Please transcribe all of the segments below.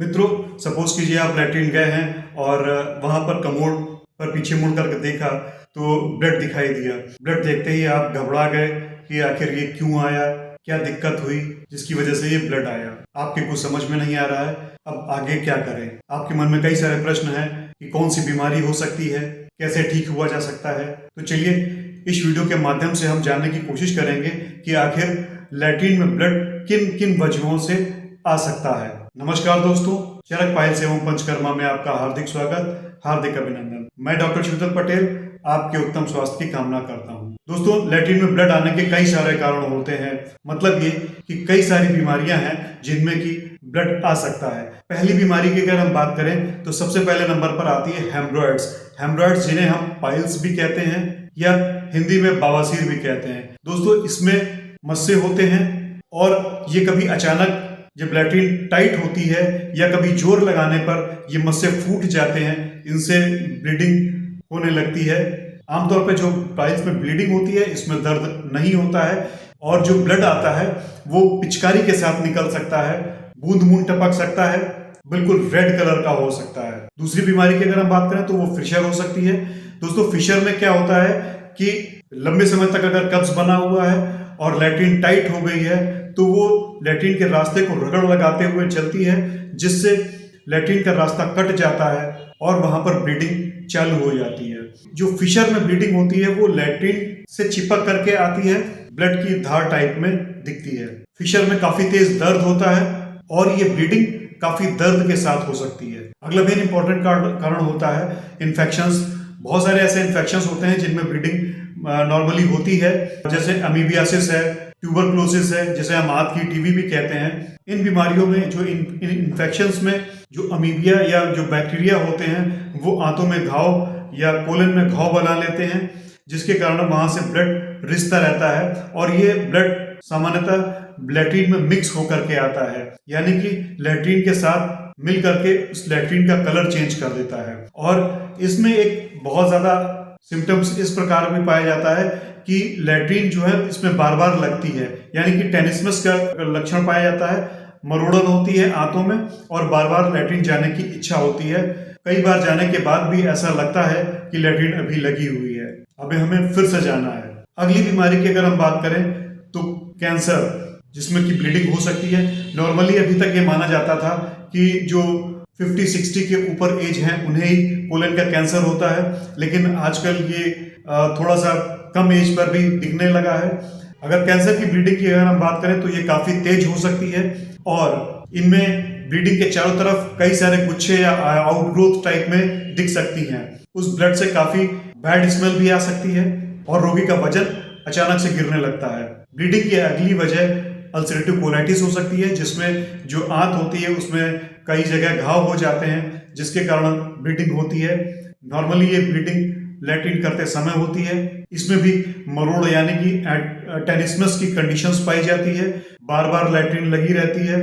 मित्रों, सपोज कीजिए आप लैट्रिन गए हैं और वहां पर कमोड पर पीछे मुड़ करके देखा तो ब्लड दिखाई दिया। ब्लड देखते ही आप घबरा गए कि आखिर ये क्यों आया, क्या दिक्कत हुई जिसकी वजह से ये ब्लड आया। आपके कुछ समझ में नहीं आ रहा है, अब आगे क्या करें। आपके मन में कई सारे प्रश्न हैं कि कौन सी बीमारी हो सकती है, कैसे ठीक हुआ जा सकता है। तो चलिए इस वीडियो के माध्यम से हम जानने की कोशिश करेंगे कि आखिर लैट्रिन में ब्लड किन किन वजहों से आ सकता है। नमस्कार दोस्तों, चरक पाइल्स एवं पंचकर्मा में आपका हार्दिक स्वागत, हार्दिक अभिनंदन। मैं डॉक्टर शीतल पटेल आपके उत्तम स्वास्थ्य की कामना करता हूं। दोस्तों, लैट्रिन में ब्लड आने के कई सारे कारण होते हैं। मतलब ये कि कई सारी बीमारियां हैं जिनमें कि ब्लड आ सकता है। पहली बीमारी की अगर हम बात करें तो सबसे पहले नंबर पर आती है हेमरॉइड्स, जिन्हें हम पाइल्स भी कहते हैं या हिंदी में बवासीर भी कहते हैं। दोस्तों, इसमें मस्से होते हैं और ये कभी अचानक जब लैट्रिन टाइट होती है या कभी जोर लगाने पर ये मस्से फूट जाते हैं, इनसे ब्लीडिंग होने लगती है। आमतौर पे जो पाइल्स में ब्लीडिंग होती है इसमें दर्द नहीं होता है और जो ब्लड आता है वो पिचकारी के साथ निकल सकता है, बूंद बूंद टपक सकता है, बिल्कुल रेड कलर का हो सकता है। दूसरी बीमारी की अगर हम बात करें तो वो फिशर हो सकती है। दोस्तों, फिशर में क्या होता है कि लंबे समय तक अगर कब्ज बना हुआ है और लैट्रिन टाइट हो गई है तो वो लैट्रिन के रास्ते को रगड़ लगाते हुए चलती है, जिससे लैट्रिन का रास्ता कट जाता है और वहां पर ब्लीडिंग चालू हो जाती है। जो फिशर में ब्लीडिंग होती है वो लैट्रिन से चिपक करके आती है, ब्लड की धार टाइप में दिखती है। फिशर में काफी तेज दर्द होता है और ये ब्लीडिंग काफी दर्द के साथ हो सकती है। अगला मेन इंपॉर्टेंट कारण होता है इन्फेक्शंस। बहुत सारे ऐसे इन्फेक्शंस होते हैं जिनमें ब्लीडिंग नॉर्मली होती है, जैसे अमीबियासिस है, ट्यूबरक्लोसिस है, जिसे हम आंत की टीबी भी कहते हैं। इन बीमारियों में जो इन इन्फेक्शंस में जो अमीबिया या जो बैक्टीरिया होते हैं वो आंतों में घाव या कोलन में घाव बना लेते हैं, जिसके कारण वहां से ब्लड रिसता रहता है और ये ब्लड सामान्यतः लैट्रिन में मिक्स होकर के आता है, यानी कि लैट्रिन के साथ मिल करके उस लैट्रिन का कलर चेंज कर देता है। और इसमें एक बहुत ज्यादा सिम्टम्स इस प्रकार भी पाया जाता है कि लैट्रिन जो है इसमें बार बार लगती है, यानी कि टेनिसमस का लक्षण पाया जाता है। मरोड़न होती है आंतों में और बार बार लैट्रिन जाने की इच्छा होती है। कई बार जाने के बाद भी ऐसा लगता है कि लैट्रिन अभी लगी हुई है, अभी हमें फिर से जाना है। अगली बीमारी की अगर हम बात करें तो कैंसर, जिसमें कि ब्लीडिंग हो सकती है। नॉर्मली अभी तक ये माना जाता था कि जो 50-60 के ऊपर एज है उन्हें ही कोलन का कैंसर होता है, लेकिन आजकल ये थोड़ा सा कम एज पर भी दिखने लगा है। अगर कैंसर की ब्लीडिंग की अगर हम बात करें तो ये काफी तेज हो सकती है और इनमें ब्लीडिंग के चारों तरफ कई सारे गुच्छे या आउटग्रोथ टाइप में दिख सकती हैं। उस ब्लड से काफी बैड स्मेल भी आ सकती है और रोगी का वजन अचानक से गिरने लगता है। ब्लीडिंग की अगली वजह अल्सरेटिव कोलाइटिस हो सकती है, जिसमें जो आंत होती है उसमें कई जगह घाव हो जाते हैं, जिसके कारण ब्लीडिंग होती है। नॉर्मली ये ब्लीडिंग लैट्रिन करते समय होती है। इसमें भी मरोड़ यानी कि टेनिसमस की कंडीशंस पाई जाती है। बार बार लैट्रिन लगी रहती है।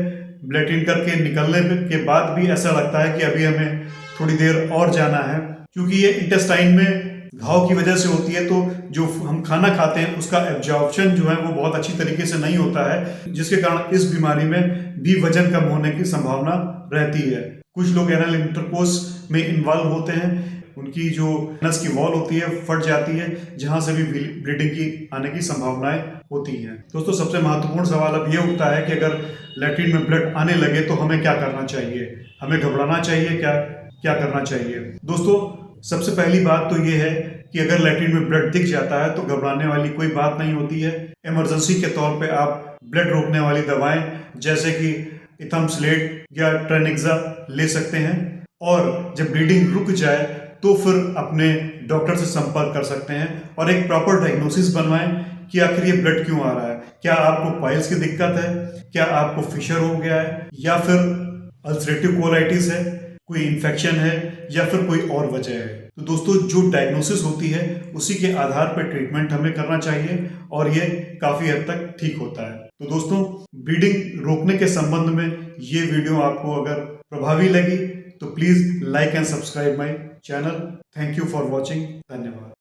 लैट्रिन करके निकलने के बाद भी ऐसा लगता है कि अभी हमें थोड़ी देर और जाना है। क्योंकि ये इंटेस्टाइन में घाव की वजह से होती है तो जो हम खाना खाते हैं उसका एब्जॉर्प्शन जो है वो बहुत अच्छी तरीके से नहीं होता है, जिसके कारण इस बीमारी में भी वजन कम होने की संभावना रहती है। कुछ लोग एनल इंटरकोर्स में इन्वॉल्व होते हैं, उनकी जो नस की वॉल होती है फट जाती है, जहां से भी ब्लीडिंग की आने की संभावनाएं होती हैं। दोस्तों, सबसे महत्वपूर्ण सवाल अब ये उठता है कि अगर लैट्रिन में ब्लड आने लगे तो हमें क्या करना चाहिए, हमें घबराना चाहिए, क्या करना चाहिए। दोस्तों, सबसे पहली बात तो ये है कि अगर लैट्रिन में ब्लड दिख जाता है तो घबराने वाली कोई बात नहीं होती है। इमरजेंसी के तौर पे आप ब्लड रोकने वाली दवाएं जैसे कि इथामसलेट या ट्रेनिक्सा ले सकते हैं और जब ब्लीडिंग रुक जाए तो फिर अपने डॉक्टर से संपर्क कर सकते हैं और एक प्रॉपर डायग्नोसिस बनवाएं कि आखिर ये ब्लड क्यों आ रहा है। क्या आपको पाइल्स की दिक्कत है, क्या आपको फिशर हो गया है, या फिर अल्सरेटिव कोलाइटिस है, कोई इन्फेक्शन है, या फिर कोई और वजह है। तो दोस्तों, जो डायग्नोसिस होती है उसी के आधार पर ट्रीटमेंट हमें करना चाहिए और ये काफी हद तक ठीक होता है। तो दोस्तों, ब्लीडिंग रोकने के संबंध में ये वीडियो आपको अगर प्रभावी लगी तो please like and subscribe my channel. Thank you for watching. धन्यवाद।